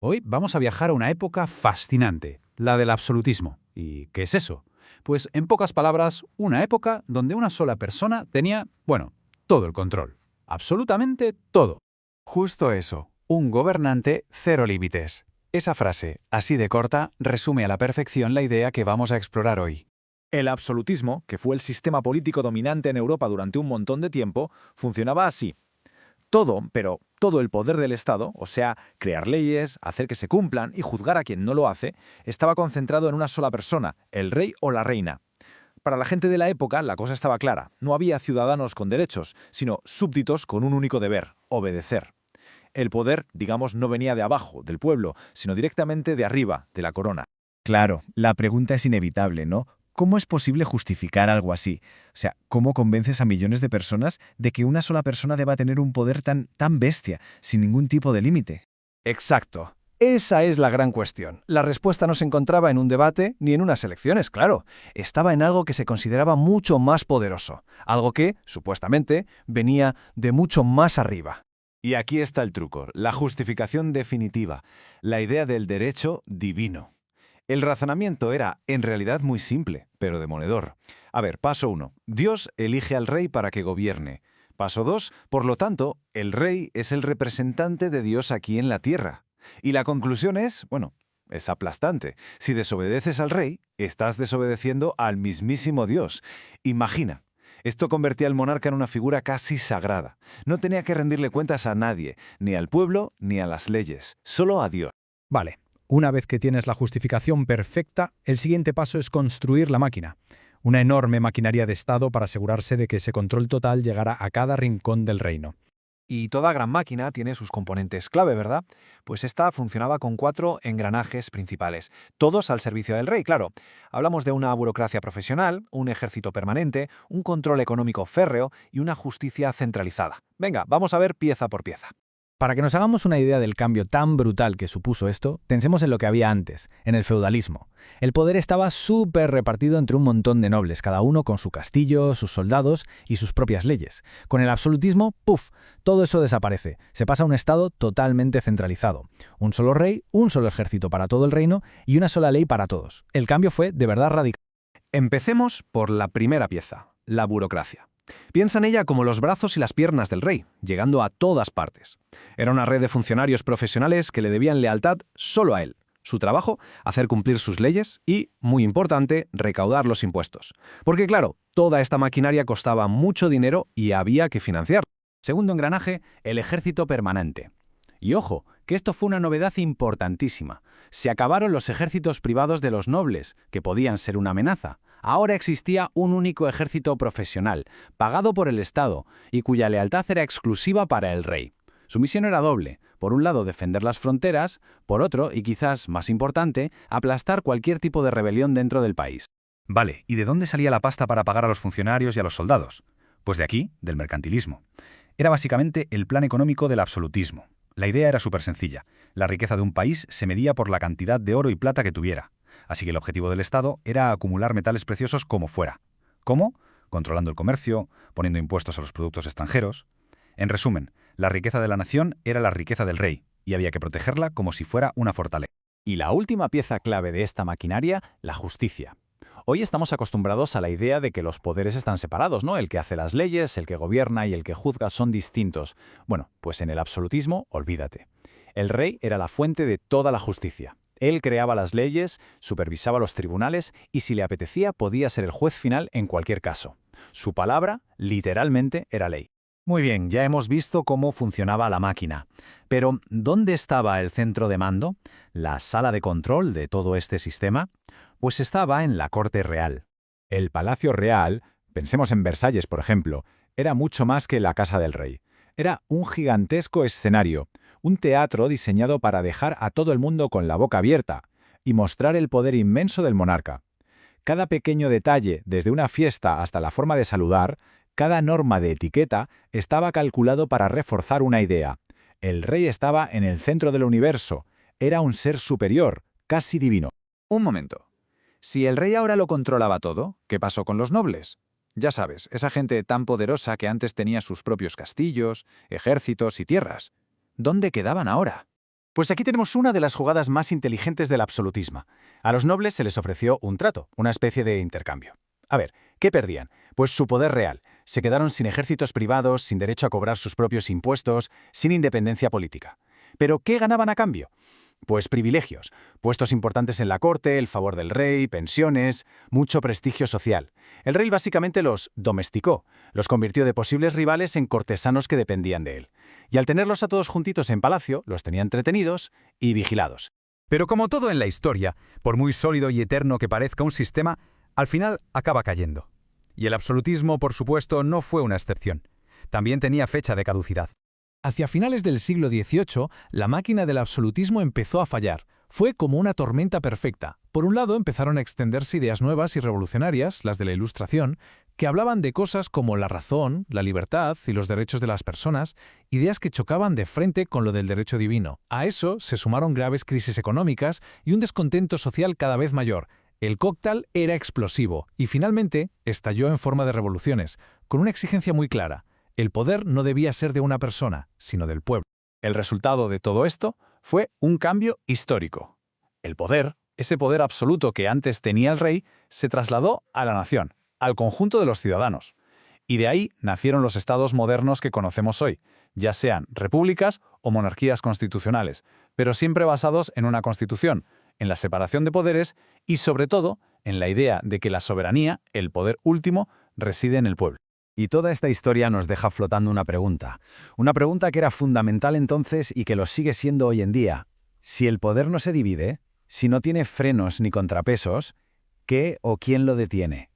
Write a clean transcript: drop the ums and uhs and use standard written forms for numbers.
Hoy vamos a viajar a una época fascinante, la del absolutismo. ¿Y qué es eso? Pues en pocas palabras, una época donde una sola persona tenía, bueno, todo el control. Absolutamente todo. Justo eso, un gobernante cero límites. Esa frase, así de corta, resume a la perfección la idea que vamos a explorar hoy. El absolutismo, que fue el sistema político dominante en Europa durante un montón de tiempo, funcionaba así. Todo, pero todo el poder del Estado, o sea, crear leyes, hacer que se cumplan y juzgar a quien no lo hace, estaba concentrado en una sola persona, el rey o la reina. Para la gente de la época, la cosa estaba clara. No había ciudadanos con derechos, sino súbditos con un único deber, obedecer. El poder, digamos, no venía de abajo, del pueblo, sino directamente de arriba, de la corona. Claro, la pregunta es inevitable, ¿no? ¿Cómo es posible justificar algo así? O sea, ¿cómo convences a millones de personas de que una sola persona deba tener un poder tan bestia, sin ningún tipo de límite? Exacto. Esa es la gran cuestión. La respuesta no se encontraba en un debate ni en unas elecciones, claro. Estaba en algo que se consideraba mucho más poderoso. Algo que, supuestamente, venía de mucho más arriba. Y aquí está el truco, la justificación definitiva, la idea del derecho divino. El razonamiento era, en realidad, muy simple, pero demoledor. A ver, paso 1. Dios elige al rey para que gobierne. Paso 2. Por lo tanto, el rey es el representante de Dios aquí en la tierra. Y la conclusión es, bueno, es aplastante. Si desobedeces al rey, estás desobedeciendo al mismísimo Dios. Imagina. Esto convertía al monarca en una figura casi sagrada. No tenía que rendirle cuentas a nadie, ni al pueblo ni a las leyes, solo a Dios. Vale, una vez que tienes la justificación perfecta, el siguiente paso es construir la máquina. Una enorme maquinaria de Estado para asegurarse de que ese control total llegara a cada rincón del reino. Y toda gran máquina tiene sus componentes clave, ¿verdad? Pues esta funcionaba con 4 engranajes principales, todos al servicio del rey, claro. Hablamos de una burocracia profesional, un ejército permanente, un control económico férreo y una justicia centralizada. Venga, vamos a ver pieza por pieza. Para que nos hagamos una idea del cambio tan brutal que supuso esto, pensemos en lo que había antes, en el feudalismo. El poder estaba súper repartido entre un montón de nobles, cada uno con su castillo, sus soldados y sus propias leyes. Con el absolutismo, ¡puf!, todo eso desaparece. Se pasa a un estado totalmente centralizado. Un solo rey, un solo ejército para todo el reino y una sola ley para todos. El cambio fue de verdad radical. Empecemos por la primera pieza, la burocracia. Piensa en ella como los brazos y las piernas del rey, llegando a todas partes. Era una red de funcionarios profesionales que le debían lealtad solo a él. Su trabajo, hacer cumplir sus leyes y, muy importante, recaudar los impuestos. Porque claro, toda esta maquinaria costaba mucho dinero y había que financiarla. Segundo engranaje, el ejército permanente. Y ojo, que esto fue una novedad importantísima. Se acabaron los ejércitos privados de los nobles, que podían ser una amenaza. Ahora existía un único ejército profesional, pagado por el Estado, y cuya lealtad era exclusiva para el rey. Su misión era doble. Por un lado, defender las fronteras, por otro, y quizás más importante, aplastar cualquier tipo de rebelión dentro del país. Vale, ¿y de dónde salía la pasta para pagar a los funcionarios y a los soldados? Pues de aquí, del mercantilismo. Era básicamente el plan económico del absolutismo. La idea era súper sencilla. La riqueza de un país se medía por la cantidad de oro y plata que tuviera. Así que el objetivo del Estado era acumular metales preciosos como fuera. ¿Cómo? Controlando el comercio, poniendo impuestos a los productos extranjeros. En resumen, la riqueza de la nación era la riqueza del rey, y había que protegerla como si fuera una fortaleza. Y la última pieza clave de esta maquinaria, la justicia. Hoy estamos acostumbrados a la idea de que los poderes están separados, ¿no? El que hace las leyes, el que gobierna y el que juzga son distintos. Bueno, pues en el absolutismo, olvídate. El rey era la fuente de toda la justicia. Él creaba las leyes, supervisaba los tribunales y si le apetecía podía ser el juez final en cualquier caso. Su palabra, literalmente, era ley. Muy bien, ya hemos visto cómo funcionaba la máquina. Pero, ¿dónde estaba el centro de mando? ¿La sala de control de todo este sistema? Pues estaba en la corte real. El Palacio Real, pensemos en Versalles, por ejemplo, era mucho más que la casa del rey. Era un gigantesco escenario, un teatro diseñado para dejar a todo el mundo con la boca abierta y mostrar el poder inmenso del monarca. Cada pequeño detalle, desde una fiesta hasta la forma de saludar, cada norma de etiqueta estaba calculado para reforzar una idea. El rey estaba en el centro del universo, era un ser superior, casi divino. Un momento. Si el rey ahora lo controlaba todo, ¿qué pasó con los nobles? Ya sabes, esa gente tan poderosa que antes tenía sus propios castillos, ejércitos y tierras. ¿Dónde quedaban ahora? Pues aquí tenemos una de las jugadas más inteligentes del absolutismo. A los nobles se les ofreció un trato, una especie de intercambio. A ver, ¿qué perdían? Pues su poder real. Se quedaron sin ejércitos privados, sin derecho a cobrar sus propios impuestos, sin independencia política. ¿Pero qué ganaban a cambio? Pues privilegios, puestos importantes en la corte, el favor del rey, pensiones, mucho prestigio social. El rey básicamente los domesticó, los convirtió de posibles rivales en cortesanos que dependían de él. Y al tenerlos a todos juntitos en palacio, los tenía entretenidos y vigilados. Pero como todo en la historia, por muy sólido y eterno que parezca un sistema, al final acaba cayendo. Y el absolutismo, por supuesto, no fue una excepción. También tenía fecha de caducidad. Hacia finales del siglo XVIII, la máquina del absolutismo empezó a fallar. Fue como una tormenta perfecta. Por un lado, empezaron a extenderse ideas nuevas y revolucionarias, las de la Ilustración, que hablaban de cosas como la razón, la libertad y los derechos de las personas, ideas que chocaban de frente con lo del derecho divino. A eso se sumaron graves crisis económicas y un descontento social cada vez mayor. El cóctel era explosivo y finalmente estalló en forma de revoluciones, con una exigencia muy clara. El poder no debía ser de una persona, sino del pueblo. El resultado de todo esto fue un cambio histórico. El poder, ese poder absoluto que antes tenía el rey, se trasladó a la nación, al conjunto de los ciudadanos. Y de ahí nacieron los estados modernos que conocemos hoy, ya sean repúblicas o monarquías constitucionales, pero siempre basados en una constitución, en la separación de poderes y, sobre todo, en la idea de que la soberanía, el poder último, reside en el pueblo. Y toda esta historia nos deja flotando una pregunta que era fundamental entonces y que lo sigue siendo hoy en día. Si el poder no se divide, si no tiene frenos ni contrapesos, ¿qué o quién lo detiene?